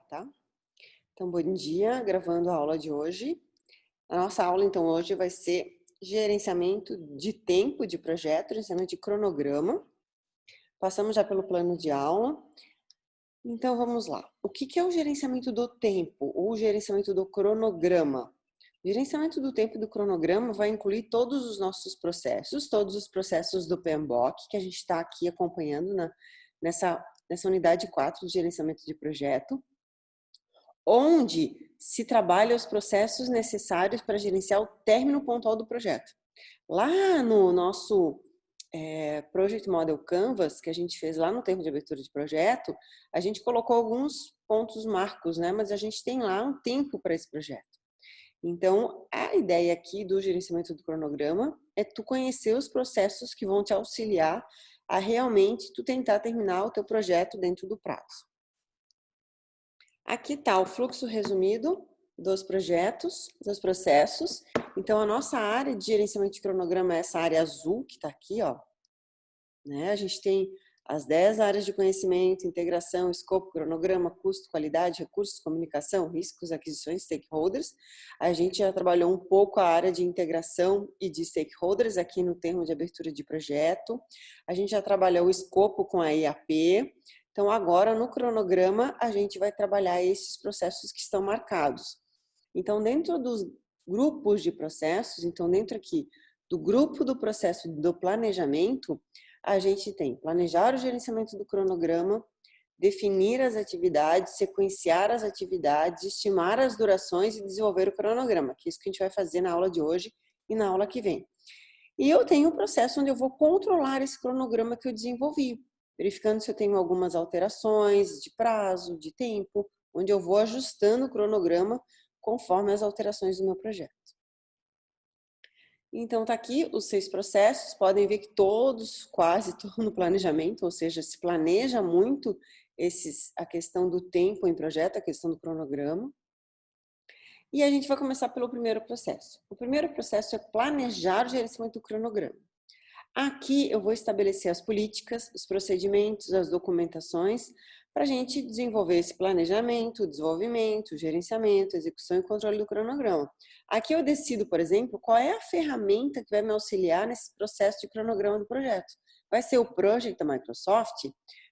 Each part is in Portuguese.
tá? Então, bom dia, gravando a aula de hoje. A nossa aula, então, hoje vai ser gerenciamento de tempo de projeto, gerenciamento de cronograma. Passamos já pelo plano de aula. Então, vamos lá. O que é o gerenciamento do tempo ou o gerenciamento do cronograma? O gerenciamento do tempo e do cronograma vai incluir todos os nossos processos, todos os processos do PMBOK, que a gente está aqui acompanhando nessa unidade 4 de gerenciamento de projeto, onde se trabalha os processos necessários para gerenciar o término pontual do projeto. Lá no nosso Project Model Canvas, que a gente fez lá no tempo de abertura de projeto, a gente colocou alguns pontos marcos, né? Mas a gente tem lá um tempo para esse projeto. Então, a ideia aqui do gerenciamento do cronograma é tu conhecer os processos que vão te auxiliar a realmente tu tentar terminar o teu projeto dentro do prazo. Aqui está o fluxo resumido dos projetos, dos processos. Então, a nossa área de gerenciamento de cronograma é essa área azul que está aqui, ó. Né? A gente tem as 10 áreas de conhecimento, integração, escopo, cronograma, custo, qualidade, recursos, comunicação, riscos, aquisições, stakeholders. A gente já trabalhou um pouco a área de integração e de stakeholders aqui no termo de abertura de projeto. A gente já trabalhou o escopo com a IAP. Então, agora, no cronograma, a gente vai trabalhar esses processos que estão marcados. Então, dentro dos grupos de processos, então, dentro aqui do grupo do processo do planejamento, a gente tem planejar o gerenciamento do cronograma, definir as atividades, sequenciar as atividades, estimar as durações e desenvolver o cronograma, que é isso que a gente vai fazer na aula de hoje e na aula que vem. E eu tenho um processo onde eu vou controlar esse cronograma que eu desenvolvi, verificando se eu tenho algumas alterações de prazo, de tempo, onde eu vou ajustando o cronograma conforme as alterações do meu projeto. Então, tá aqui os 6 processos, podem ver que todos, quase todos no planejamento, ou seja, se planeja muito a questão do tempo em projeto, a questão do cronograma. E a gente vai começar pelo primeiro processo. O primeiro processo é planejar o gerenciamento do cronograma. Aqui eu vou estabelecer as políticas, os procedimentos, as documentações, para a gente desenvolver esse planejamento, desenvolvimento, gerenciamento, execução e controle do cronograma. Aqui eu decido, por exemplo, qual é a ferramenta que vai me auxiliar nesse processo de cronograma do projeto. Vai ser o Project da Microsoft?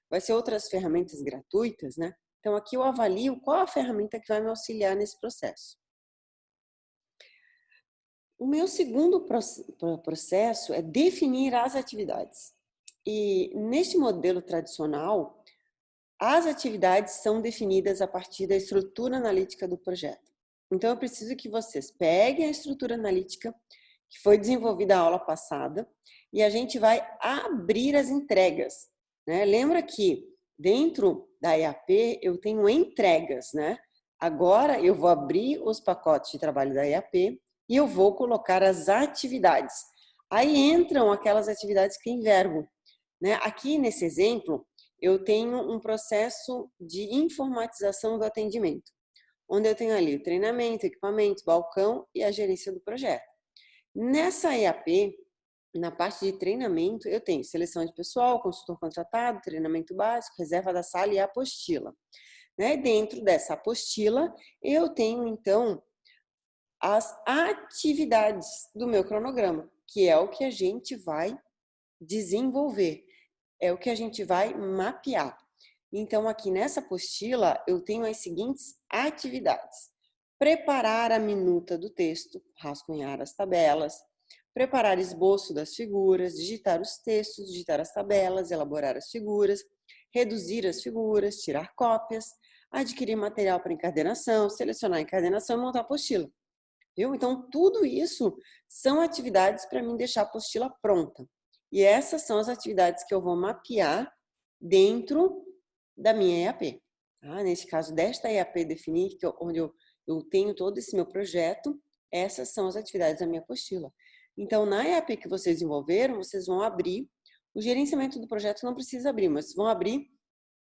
Vai ser outras ferramentas gratuitas, né? Então aqui eu avalio qual a ferramenta que vai me auxiliar nesse processo. O meu segundo processo é definir as atividades. E neste modelo tradicional, as atividades são definidas a partir da estrutura analítica do projeto. Então, eu preciso que vocês peguem a estrutura analítica que foi desenvolvida na aula passada e a gente vai abrir as entregas, né? Lembra que dentro da IAP eu tenho entregas, né? Agora eu vou abrir os pacotes de trabalho da IAP e eu vou colocar as atividades. Aí entram aquelas atividades que têm verbo, né? Aqui nesse exemplo, eu tenho um processo de informatização do atendimento, onde eu tenho ali o treinamento, equipamento, balcão e a gerência do projeto. Nessa IAP, na parte de treinamento, eu tenho seleção de pessoal, consultor contratado, treinamento básico, reserva da sala e a apostila. Né? Dentro dessa apostila, eu tenho, então, as atividades do meu cronograma, que é o que a gente vai desenvolver, é o que a gente vai mapear. Então, aqui nessa apostila, eu tenho as seguintes atividades. Preparar a minuta do texto, rascunhar as tabelas, preparar esboço das figuras, digitar os textos, digitar as tabelas, elaborar as figuras, reduzir as figuras, tirar cópias, adquirir material para encadernação, selecionar a encadernação e montar a apostila. Viu? Então, tudo isso são atividades para mim deixar a apostila pronta. E essas são as atividades que eu vou mapear dentro da minha EAP. Tá? Nesse caso, desta EAP definir, onde eu tenho todo esse meu projeto, essas são as atividades da minha apostila. Então, na EAP que vocês desenvolveram, vocês vão abrir, o gerenciamento do projeto não precisa abrir, mas vão abrir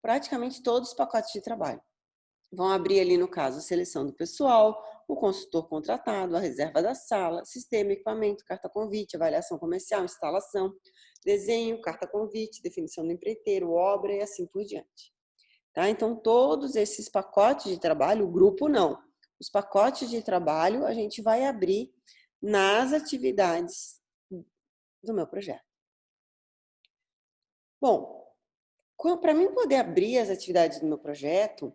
praticamente todos os pacotes de trabalho. Vão abrir ali, no caso, a seleção do pessoal, o consultor contratado, a reserva da sala, sistema, equipamento, carta convite, avaliação comercial, instalação, desenho, carta convite, definição do empreiteiro, obra e assim por diante. tá? Então, todos esses pacotes de trabalho, o grupo não. Os pacotes de trabalho a gente vai abrir nas atividades do meu projeto. Bom, para mim poder abrir as atividades do meu projeto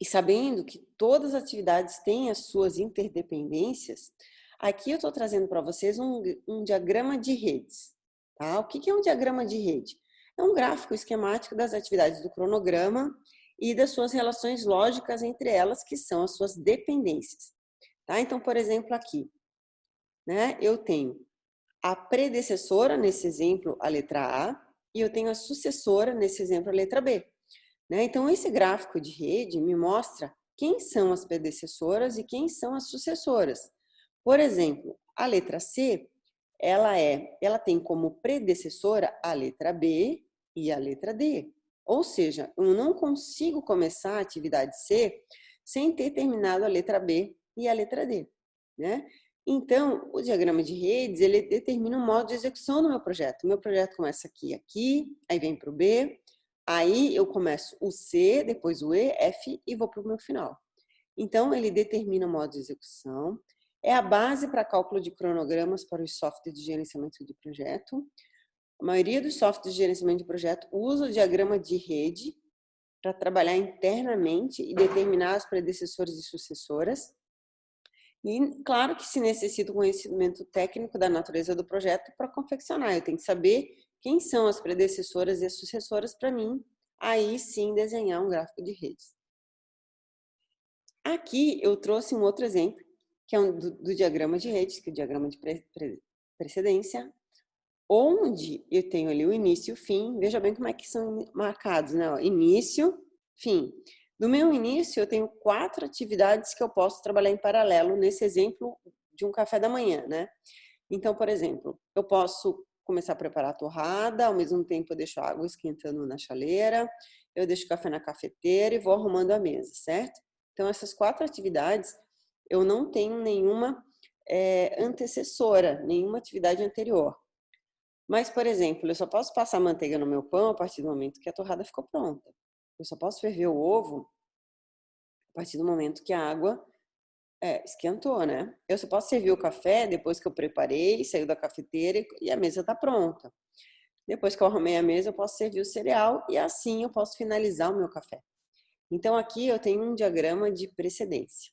e sabendo que todas as atividades têm as suas interdependências, aqui eu estou trazendo para vocês um diagrama de redes. Tá? O que é um diagrama de rede? É um gráfico esquemático das atividades do cronograma e das suas relações lógicas entre elas, que são as suas dependências. Tá? Então, por exemplo, aqui, né, eu tenho a predecessora, nesse exemplo, a letra A, e eu tenho a sucessora, nesse exemplo, a letra B. Né? Então, esse gráfico de rede me mostra quem são as predecessoras e quem são as sucessoras. Por exemplo, a letra C, ela tem como predecessora a letra B e a letra D. Ou seja, eu não consigo começar a atividade C sem ter terminado a letra B e a letra D, né? Então, o diagrama de redes, ele determina o modo de execução do meu projeto. O meu projeto começa aqui, aí vem para o B, aí eu começo o C, depois o E, F e vou para o meu final. Então, ele determina o modo de execução, é a base para cálculo de cronogramas para os softwares de gerenciamento de projeto. A maioria dos softwares de gerenciamento de projeto usa o diagrama de rede para trabalhar internamente e determinar as predecessoras e sucessoras. E claro que se necessita um conhecimento técnico da natureza do projeto para confeccionar. Eu tenho que saber quem são as predecessoras e as sucessoras para mim, aí sim desenhar um gráfico de redes. Aqui eu trouxe um outro exemplo, que é do diagrama de redes, que é o diagrama de precedência, onde eu tenho ali o início e o fim. Veja bem como é que são marcados, né? Início, fim. No meu início, eu tenho 4 atividades que eu posso trabalhar em paralelo, nesse exemplo de um café da manhã, né? Então, por exemplo, eu posso começar a preparar a torrada, ao mesmo tempo eu deixo a água esquentando na chaleira, eu deixo o café na cafeteira e vou arrumando a mesa, certo? Então, essas 4 atividades, eu não tenho nenhuma antecessora, nenhuma atividade anterior. Mas, por exemplo, eu só posso passar manteiga no meu pão a partir do momento que a torrada ficou pronta. Eu só posso ferver o ovo a partir do momento que a água esquentou, né? Eu só posso servir o café depois que eu preparei, saiu da cafeteira e a mesa está pronta. Depois que eu arrumei a mesa, eu posso servir o cereal e assim eu posso finalizar o meu café. Então, aqui eu tenho um diagrama de precedência.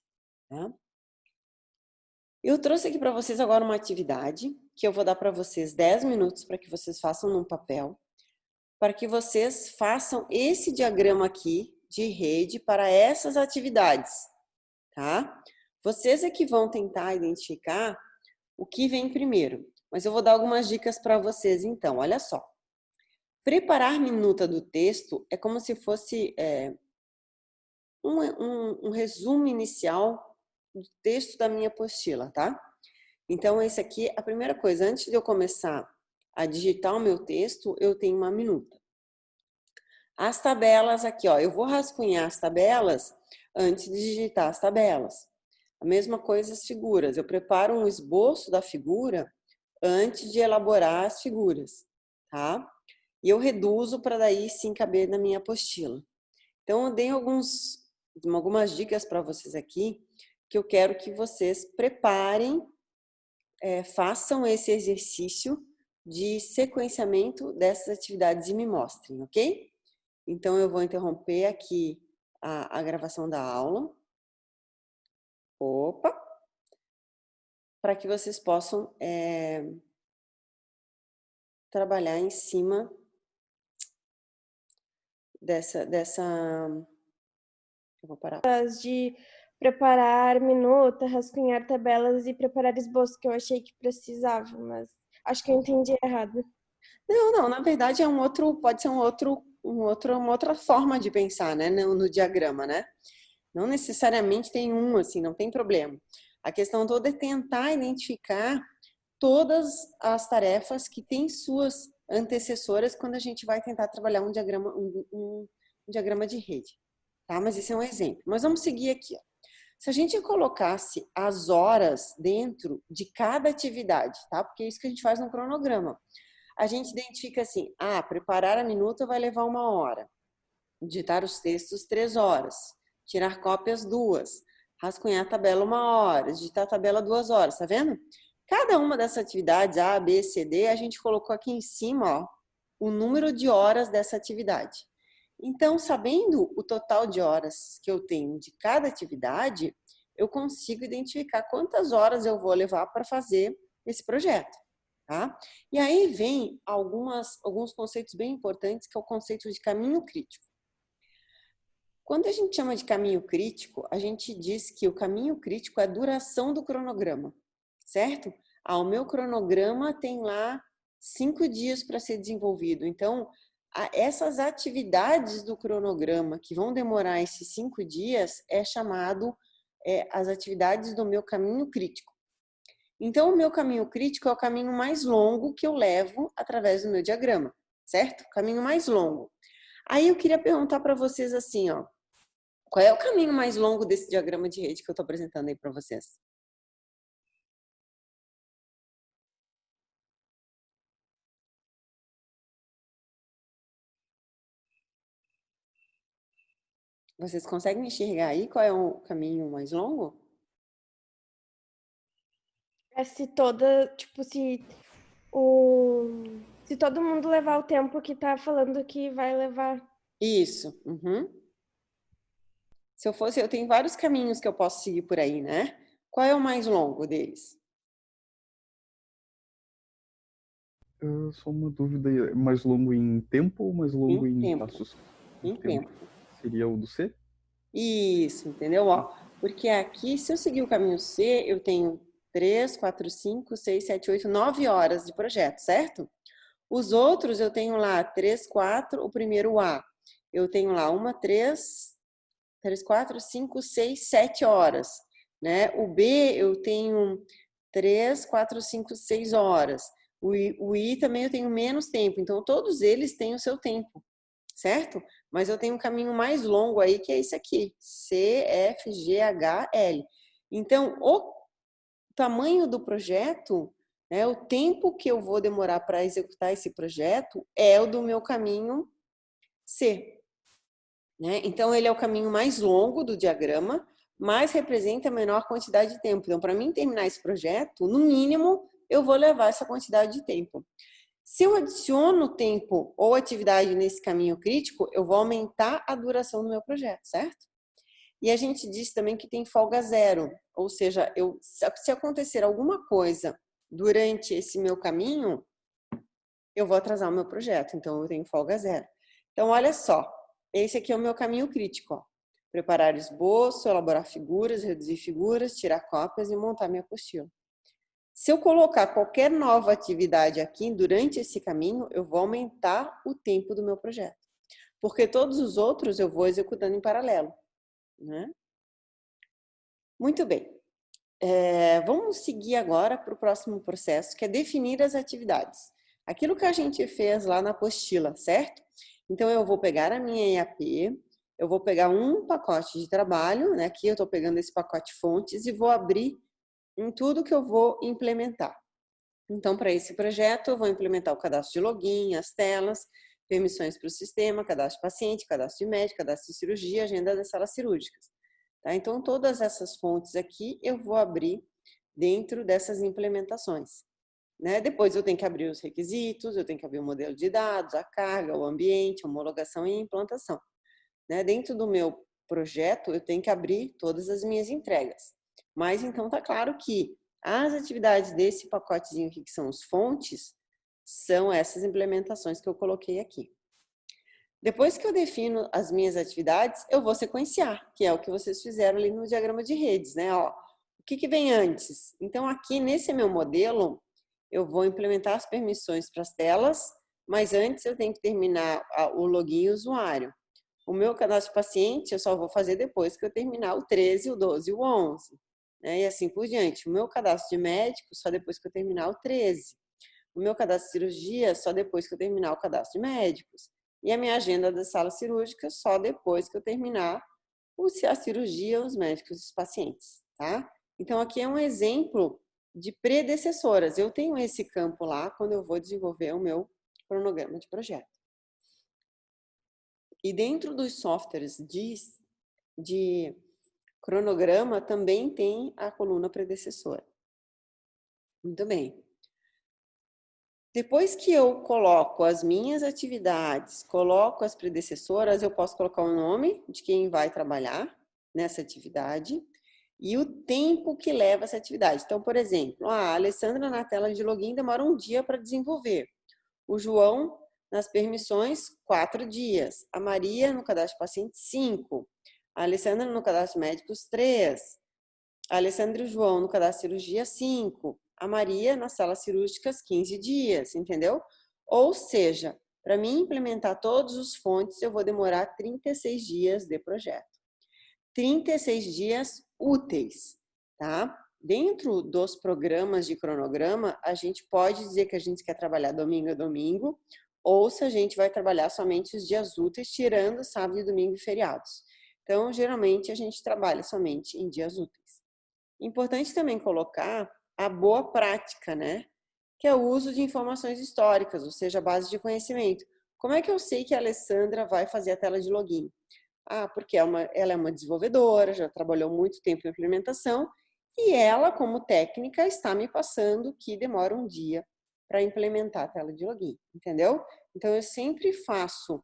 Tá? Eu trouxe aqui para vocês agora uma atividade que eu vou dar para vocês 10 minutos para que vocês façam num papel, para que vocês façam esse diagrama aqui de rede para essas atividades, tá? Vocês é que vão tentar identificar o que vem primeiro, mas eu vou dar algumas dicas para vocês então, olha só. Preparar minuta do texto é como se fosse um resumo inicial do texto da minha apostila, tá? Então, esse aqui, a primeira coisa, antes de eu começar a digitar o meu texto, eu tenho uma minuta. As tabelas aqui, ó, eu vou rascunhar as tabelas antes de digitar as tabelas. A mesma coisa as figuras, eu preparo um esboço da figura antes de elaborar as figuras, tá? E eu reduzo para daí sim caber na minha apostila. Então, eu dei algumas dicas para vocês aqui, que eu quero que vocês preparem, façam esse exercício de sequenciamento dessas atividades e me mostrem, ok? Então, eu vou interromper aqui a gravação da aula. Opa! Para que vocês possam trabalhar em cima dessa... Eu vou parar. De preparar minuta, rascunhar tabelas e preparar esboço, que eu achei que precisava, mas acho que eu entendi errado. Não, na verdade pode ser uma outra forma de pensar, né, no diagrama, né? Não necessariamente tem assim, não tem problema. A questão toda é tentar identificar todas as tarefas que têm suas antecessoras quando a gente vai tentar trabalhar um diagrama de rede, tá? Mas esse é um exemplo. Mas vamos seguir aqui, ó. Se a gente colocasse as horas dentro de cada atividade, tá? Porque é isso que a gente faz no cronograma. A gente identifica assim, preparar a minuta vai levar 1 hora. digitar os textos 3 horas, tirar cópias 2, rascunhar a tabela 1 hora, digitar a tabela 2 horas, tá vendo? Cada uma dessas atividades, A, B, C, D, a gente colocou aqui em cima, ó, o número de horas dessa atividade. Então, sabendo o total de horas que eu tenho de cada atividade, eu consigo identificar quantas horas eu vou levar para fazer esse projeto, tá? E aí vem alguns conceitos bem importantes, que é o conceito de caminho crítico. Quando a gente chama de caminho crítico, a gente diz que o caminho crítico é a duração do cronograma, certo? O meu cronograma tem lá 5 dias para ser desenvolvido. Então, essas atividades do cronograma que vão demorar esses 5 dias é chamado as atividades do meu caminho crítico. Então, o meu caminho crítico é o caminho mais longo que eu levo através do meu diagrama, certo? O caminho mais longo. Aí eu queria perguntar para vocês assim, ó, qual é o caminho mais longo desse diagrama de rede que eu estou apresentando aí para vocês? Vocês conseguem enxergar aí qual é o caminho mais longo? É se toda, tipo, se todo mundo levar o tempo que tá falando que vai levar. Isso. Uhum. Se eu fosse, eu tenho vários caminhos que eu posso seguir por aí, né? Qual é o mais longo deles? Só uma dúvida, é mais longo em tempo ou mais longo Em em tempo. passos? Em tempo. Seria o do C? Isso, entendeu? Ó, porque aqui, se eu seguir o caminho C, eu tenho 3, 4, 5, 6, 7, 8, 9 horas de projeto, certo? Os outros eu tenho lá 3, 4, o primeiro A. Eu tenho lá 3, 4, 5, 6, 7 horas, né? O B eu tenho 3, 4, 5, 6 horas. O I também eu tenho menos tempo, então todos eles têm o seu tempo, certo? Mas eu tenho um caminho mais longo aí, que é esse aqui, C, F, G, H, L. Então, o tamanho do projeto, né, o tempo que eu vou demorar para executar esse projeto é o do meu caminho C, né? Então, ele é o caminho mais longo do diagrama, mas representa a menor quantidade de tempo. Então, para mim terminar esse projeto, no mínimo, eu vou levar essa quantidade de tempo. Se eu adiciono tempo ou atividade nesse caminho crítico, eu vou aumentar a duração do meu projeto, certo? E a gente diz também que tem folga zero, ou seja, se acontecer alguma coisa durante esse meu caminho, eu vou atrasar o meu projeto, então eu tenho folga zero. Então, olha só, esse aqui é o meu caminho crítico, ó. Preparar esboço, elaborar figuras, reduzir figuras, tirar cópias e montar minha apostila. Se eu colocar qualquer nova atividade aqui durante esse caminho, eu vou aumentar o tempo do meu projeto. Porque todos os outros eu vou executando em paralelo, né? Muito bem. Vamos seguir agora para o próximo processo, que é definir as atividades. Aquilo que a gente fez lá na apostila, certo? Então, eu vou pegar a minha EAP, eu vou pegar um pacote de trabalho, né? Aqui eu estou pegando esse pacote fontes e vou abrir em tudo que eu vou implementar. Então, para esse projeto, eu vou implementar o cadastro de login, as telas, permissões para o sistema, cadastro de paciente, cadastro de médico, cadastro de cirurgia, agenda das salas cirúrgicas. Tá? Então, todas essas fontes aqui eu vou abrir dentro dessas implementações. Né? Depois eu tenho que abrir os requisitos, eu tenho que abrir o modelo de dados, a carga, o ambiente, a homologação e implantação. Né? Dentro do meu projeto, eu tenho que abrir todas as minhas entregas. Mas então tá claro que as atividades desse pacotezinho aqui, que são os fontes, são essas implementações que eu coloquei aqui. Depois que eu defino as minhas atividades, eu vou sequenciar, que é o que vocês fizeram ali no diagrama de redes, né? Ó, o que vem antes? Então, aqui nesse meu modelo, eu vou implementar as permissões para as telas, mas antes eu tenho que terminar o login e o usuário. O meu cadastro de paciente eu só vou fazer depois que eu terminar o 13, o 12 e o 11. Né? E assim por diante. O meu cadastro de médico só depois que eu terminar o 13. O meu cadastro de cirurgia só depois que eu terminar o cadastro de médicos. E a minha agenda das salas cirúrgicas só depois que eu terminar a cirurgia, os médicos e os pacientes. Tá? Então, aqui é um exemplo de predecessoras. Eu tenho esse campo lá quando eu vou desenvolver o meu cronograma de projeto. E dentro dos softwares de cronograma também tem a coluna predecessora. Muito bem. Depois que eu coloco as minhas atividades, coloco as predecessoras, eu posso colocar o nome de quem vai trabalhar nessa atividade e o tempo que leva essa atividade. Então, por exemplo, a Alessandra na tela de login demora 1 dia para desenvolver. O João nas permissões, 4 dias. A Maria no cadastro de paciente, 5. A Alessandra no cadastro de médicos, 3. A Alessandra e o João no cadastro de cirurgia, 5. A Maria nas salas cirúrgicas, 15 dias, entendeu? Ou seja, para mim implementar todos os fontes, eu vou demorar 36 dias de projeto. 36 dias úteis, tá? Dentro dos programas de cronograma, a gente pode dizer que a gente quer trabalhar domingo a domingo, ou se a gente vai trabalhar somente os dias úteis, tirando sábado e domingo e feriados. Então, geralmente, a gente trabalha somente em dias úteis. Importante também colocar a boa prática, né? Que é o uso de informações históricas, ou seja, base de conhecimento. Como é que eu sei que a Alessandra vai fazer a tela de login? Ah, porque ela é uma desenvolvedora, já trabalhou muito tempo em implementação, e ela, como técnica, está me passando que demora 1 dia para implementar a tela de login, entendeu? Então, eu sempre faço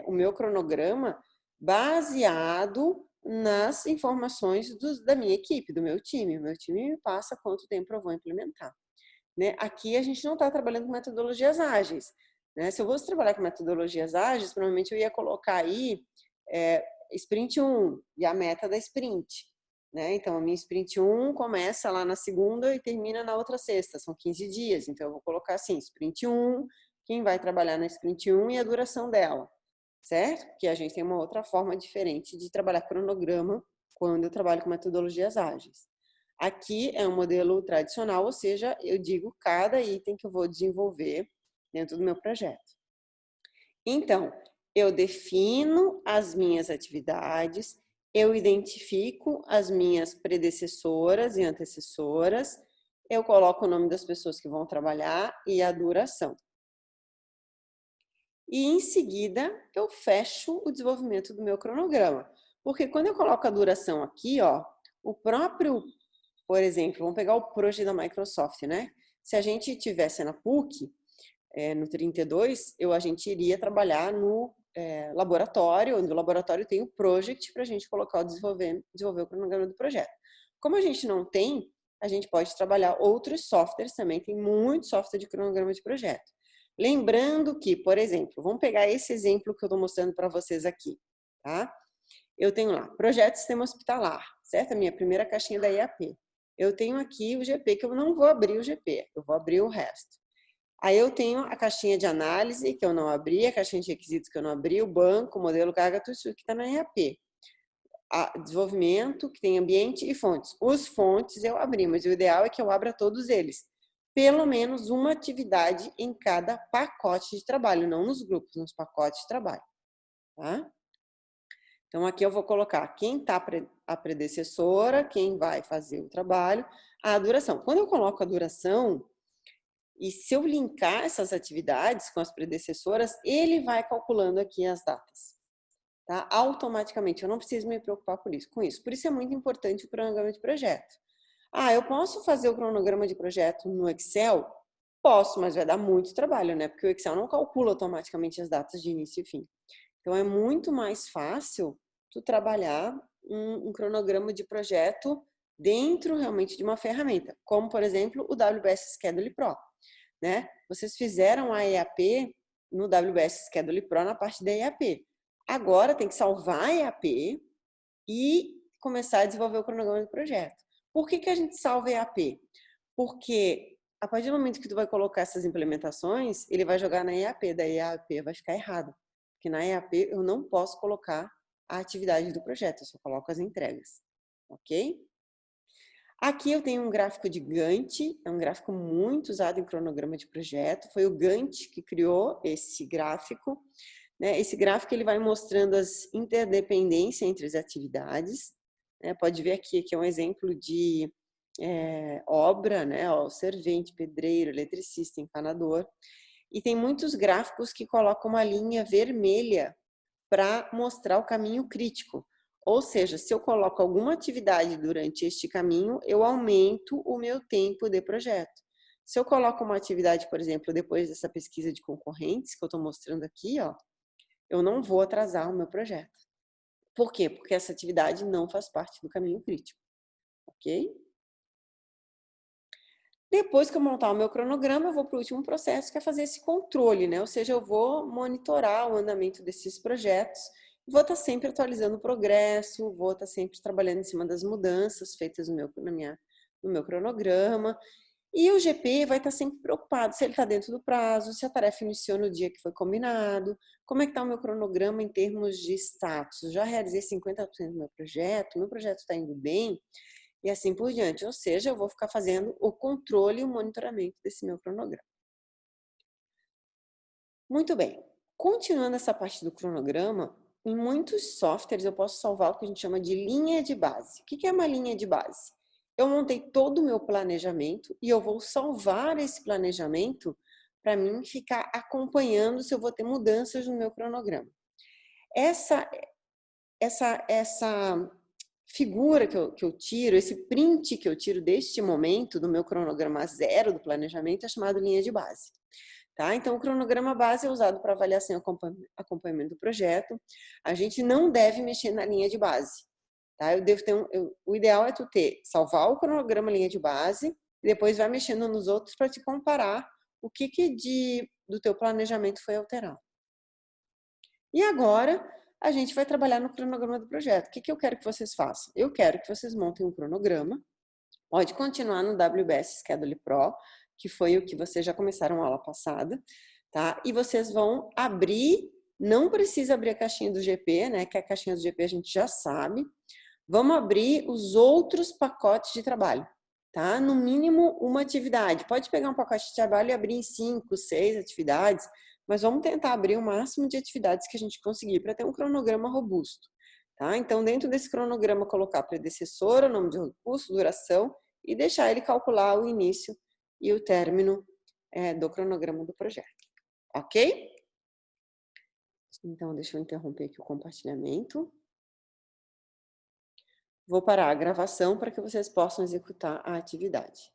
o meu cronograma baseado nas informações da minha equipe, do meu time. O meu time me passa quanto tempo eu vou implementar. Né? Aqui a gente não está trabalhando com metodologias ágeis. Né? Se eu fosse trabalhar com metodologias ágeis, provavelmente eu ia colocar aí sprint 1 e a meta da sprint. Né? Então, a minha sprint 1 começa lá na segunda e termina na outra sexta. São 15 dias. Então, eu vou colocar assim, sprint 1, quem vai trabalhar na sprint 1 e a duração dela. Certo? Porque a gente tem uma outra forma diferente de trabalhar cronograma quando eu trabalho com metodologias ágeis. Aqui é um modelo tradicional, ou seja, eu digo cada item que eu vou desenvolver dentro do meu projeto. Então, eu defino as minhas atividades, eu identifico as minhas predecessoras e antecessoras, eu coloco o nome das pessoas que vão trabalhar e a duração. E em seguida eu fecho o desenvolvimento do meu cronograma. Porque quando eu coloco a duração aqui, ó, o próprio, por exemplo, vamos pegar o projeto da Microsoft, né? Se a gente tivesse na PUC, no 32, a gente iria trabalhar no laboratório, onde o laboratório tem o project para a gente colocar desenvolver o cronograma do projeto. Como a gente não tem, a gente pode trabalhar outros softwares também, tem muito software de cronograma de projeto. Lembrando que, por exemplo, vamos pegar esse exemplo que eu estou mostrando para vocês aqui, tá? Eu tenho lá, projeto sistema hospitalar, certo? A minha primeira caixinha da IAP. Eu tenho aqui o GP, que eu não vou abrir o GP, eu vou abrir o resto. Aí eu tenho a caixinha de análise, que eu não abri, a caixinha de requisitos que eu não abri, o banco, o modelo, carga, tudo isso que está na IAP. Desenvolvimento, que tem ambiente e fontes. Os fontes eu abri, mas o ideal é que eu abra todos eles. Pelo menos uma atividade em cada pacote de trabalho, não nos grupos, nos pacotes de trabalho. Tá? Então, aqui eu vou colocar quem está a predecessora, quem vai fazer o trabalho, a duração. Quando eu coloco a duração, e se eu linkar essas atividades com as predecessoras, ele vai calculando aqui as datas. Tá? Automaticamente, eu não preciso me preocupar com isso. Por isso é muito importante o cronograma de projeto. Ah, eu posso fazer o cronograma de projeto no Excel? Posso, mas vai dar muito trabalho, né? Porque o Excel não calcula automaticamente as datas de início e fim. Então, é muito mais fácil tu trabalhar um cronograma de projeto dentro realmente de uma ferramenta, como, por exemplo, o WBS Schedule Pro. Né? Vocês fizeram a EAP no WBS Schedule Pro na parte da EAP. Agora tem que salvar a EAP e começar a desenvolver o cronograma do projeto. Por que a gente salva a EAP? Porque a partir do momento que tu vai colocar essas implementações, ele vai jogar na EAP, daí a EAP vai ficar errado. Porque na EAP eu não posso colocar a atividade do projeto, eu só coloco as entregas. Ok? Aqui eu tenho um gráfico de Gantt, é um gráfico muito usado em cronograma de projeto. Foi o Gantt que criou esse gráfico. Né? Esse gráfico ele vai mostrando as interdependências entre as atividades. Né? Pode ver aqui é um exemplo de obra, né? Ó, servente, pedreiro, eletricista, encanador. E tem muitos gráficos que colocam uma linha vermelha para mostrar o caminho crítico. Ou seja, se eu coloco alguma atividade durante este caminho, eu aumento o meu tempo de projeto. Se eu coloco uma atividade, por exemplo, depois dessa pesquisa de concorrentes que eu estou mostrando aqui, ó, eu não vou atrasar o meu projeto. Por quê? Porque essa atividade não faz parte do caminho crítico, ok? Depois que eu montar o meu cronograma, eu vou para o último processo, que é fazer esse controle, né? Ou seja, eu vou monitorar o andamento desses projetos, vou estar sempre atualizando o progresso, vou estar sempre trabalhando em cima das mudanças feitas no meu cronograma. E o GP vai estar sempre preocupado se ele está dentro do prazo, se a tarefa iniciou no dia que foi combinado, como é que está o meu cronograma em termos de status. Já realizei 50% do meu projeto está indo bem, e assim por diante. Ou seja, eu vou ficar fazendo o controle e o monitoramento desse meu cronograma. Muito bem. Continuando essa parte do cronograma, em muitos softwares eu posso salvar o que a gente chama de linha de base. O que é uma linha de base? Eu montei todo o meu planejamento e eu vou salvar esse planejamento para mim ficar acompanhando se eu vou ter mudanças no meu cronograma. Essa figura que eu tiro, esse print que eu tiro deste momento do meu cronograma zero do planejamento é chamado linha de base. Tá? Então, o cronograma base é usado para avaliação e acompanhamento do projeto. A gente não deve mexer na linha de base. Tá? O ideal é tu salvar o cronograma linha de base e depois vai mexendo nos outros para te comparar o que do teu planejamento foi alterado. E agora, a gente vai trabalhar no cronograma do projeto. O que eu quero que vocês façam? Eu quero que vocês montem um cronograma. Pode continuar no WBS Schedule Pro, que foi o que vocês já começaram a aula passada, tá? E vocês vão abrir, não precisa abrir a caixinha do GP, né? Que a caixinha do GP a gente já sabe. Vamos abrir os outros pacotes de trabalho, tá? No mínimo uma atividade. Pode pegar um pacote de trabalho e abrir em 5, 6 atividades, mas vamos tentar abrir o máximo de atividades que a gente conseguir para ter um cronograma robusto, tá? Então, dentro desse cronograma, colocar predecessor, o nome de recurso, duração e deixar ele calcular o início e o término do cronograma do projeto, ok? Então, deixa eu interromper aqui o compartilhamento. Vou parar a gravação para que vocês possam executar a atividade.